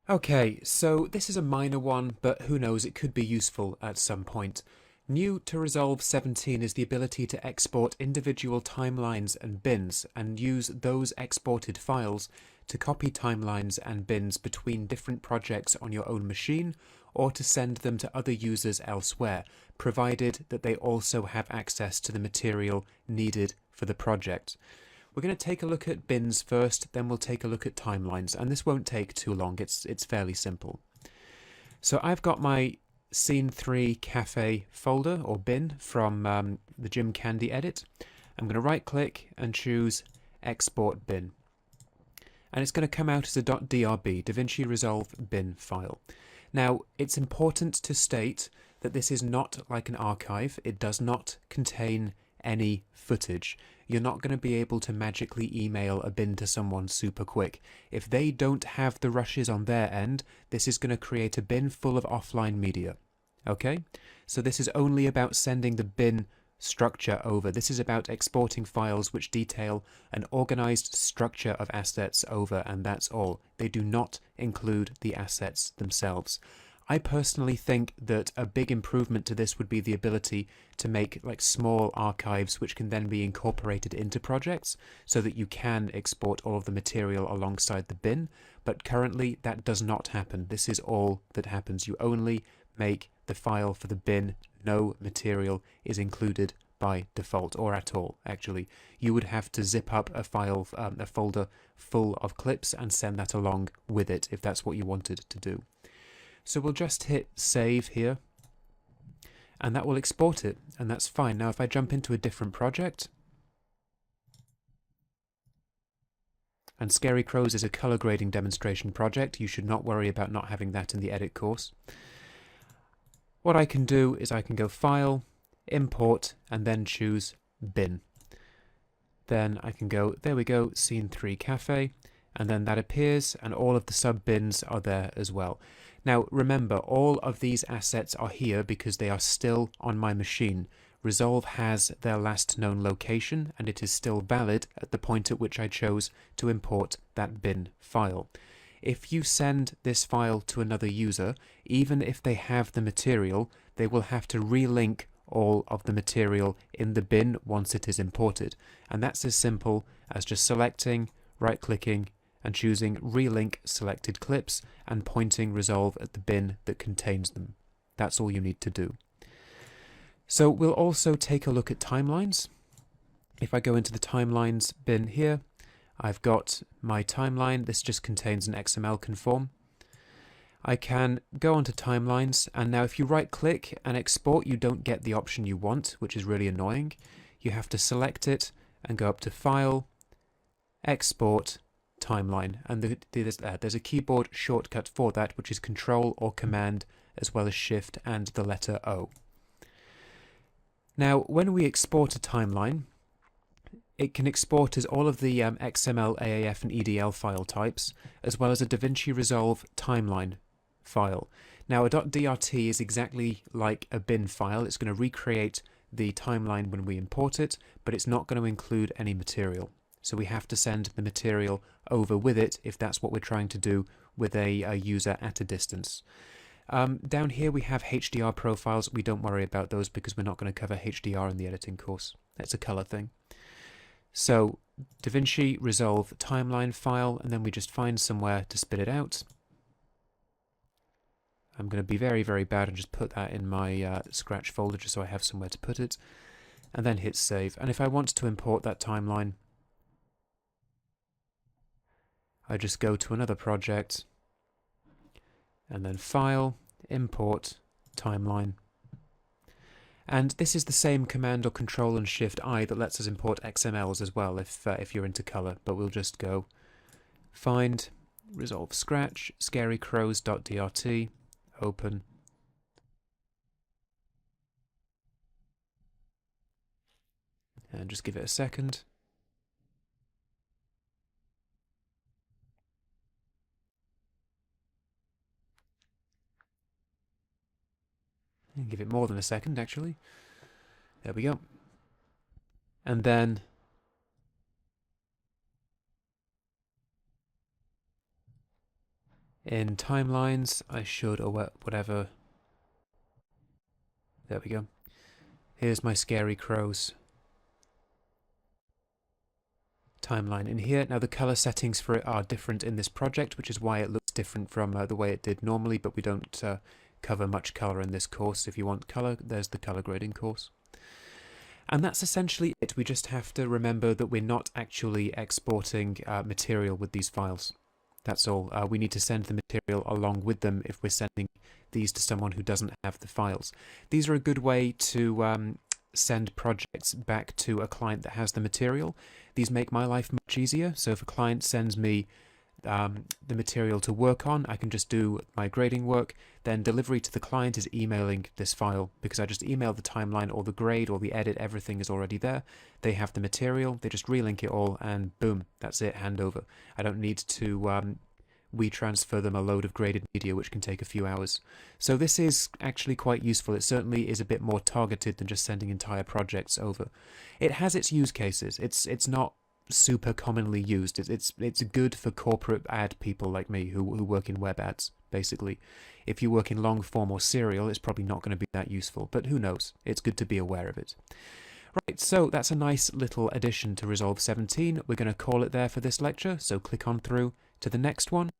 Okay, so this is a minor one, but who knows, it could be useful at some point. New to Resolve 17 is the ability to export individual timelines and bins and use those exported files to copy timelines and bins between different projects on your own machine or to send them to other users elsewhere, provided that they also have access to the material needed for the project. We're going to take a look at bins first, then we'll take a look at timelines, and this won't take too long. It's fairly simple. So I've got my Scene 3 Cafe folder or bin from the Jim Candy edit. I'm going to right click and choose Export Bin. And it's going to come out as a .drb, DaVinci Resolve bin file. Now, it's important to state that this is not like an archive. It does not contain any footage. You're not going to be able to magically email a bin to someone super quick. If they don't have the rushes on their end, this is going to create a bin full of offline media. Okay? So this is only about sending the bin structure over. This is about exporting files which detail an organized structure of assets over, and that's all. They do not include the assets themselves. I personally think that a big improvement to this would be the ability to make like small archives which can then be incorporated into projects so that you can export all of the material alongside the bin, but currently that does not happen. This is all that happens. You only make the file for the bin. No material is included by default, or at all, actually. You would have to zip up a file, a folder full of clips and send that along with it if that's what you wanted to do. So we'll just hit save here, and that will export it, and that's fine. Now if I jump into a different project, and Scary Crows is a color grading demonstration project, you should not worry about not having that in the edit course. What I can do is I can go File, Import, and then choose Bin. Then I can go, there we go, Scene 3 Cafe, and then that appears, and all of the sub bins are there as well. Now remember, all of these assets are here because they are still on my machine. Resolve has their last known location, and it is still valid at the point at which I chose to import that bin file. If you send this file to another user, even if they have the material, they will have to relink all of the material in the bin once it is imported. And that's as simple as just selecting, right-clicking, and choosing Relink Selected Clips and pointing Resolve at the bin that contains them. That's all you need to do. So we'll also take a look at timelines. If I go into the timelines bin here, I've got my timeline. This just contains an XML conform. I can go onto timelines, and now if you right click and export, you don't get the option you want, which is really annoying. You have to select it and go up to File, Export, Timeline, and there's a keyboard shortcut for that, which is Control or Command, as well as Shift and the letter O. Now, when we export a timeline, it can export as all of the XML, AAF, and EDL file types, as well as a DaVinci Resolve timeline file. Now, a .drt is exactly like a bin file. It's going to recreate the timeline when we import it, but it's not going to include any material. So we have to send the material over with it if that's what we're trying to do with a user at a distance. Down here we have HDR profiles. We don't worry about those because we're not going to cover HDR in the editing course. That's a color thing. So DaVinci Resolve timeline file, and then we just find somewhere to spit it out. I'm going to be very, very bad and just put that in my Scratch folder just so I have somewhere to put it, and then hit save. And if I want to import that timeline, I just go to another project, and then File, Import, Timeline. And this is the same command or Control and Shift I that lets us import XMLs as well if you're into color, but we'll just go Find, Resolve Scratch, scarycrows.drt, open. And just give it a second. And give it more than a second, actually. There we go. And then In timelines, I should, or whatever. There we go. Here's my Scary Crows timeline in here. Now the color settings for it are different in this project, which is why it looks different from the way it did normally, but we don't cover much color in this course. If you want color, there's the color grading course. And that's essentially it. We just have to remember that we're not actually exporting material with these files. That's all. We need to send the material along with them if we're sending these to someone who doesn't have the files. These are a good way to send projects back to a client that has the material. These make my life much easier. So if a client sends me the material to work on, I can just do my grading work. Then delivery to the client is emailing this file, because I just email the timeline or the grade or the edit, everything is already there. They have the material, they just relink it all, and boom, that's it, handover. I don't need to we transfer them a load of graded media, which can take a few hours. So this is actually quite useful. It certainly is a bit more targeted than just sending entire projects over. It has its use cases. It's not super commonly used. It's good for corporate ad people like me who work in web ads, basically. If you work in long form or serial, it's probably not going to be that useful, but who knows? It's good to be aware of it. Right, so that's a nice little addition to Resolve 17. We're going to call it there for this lecture, so click on through to the next one.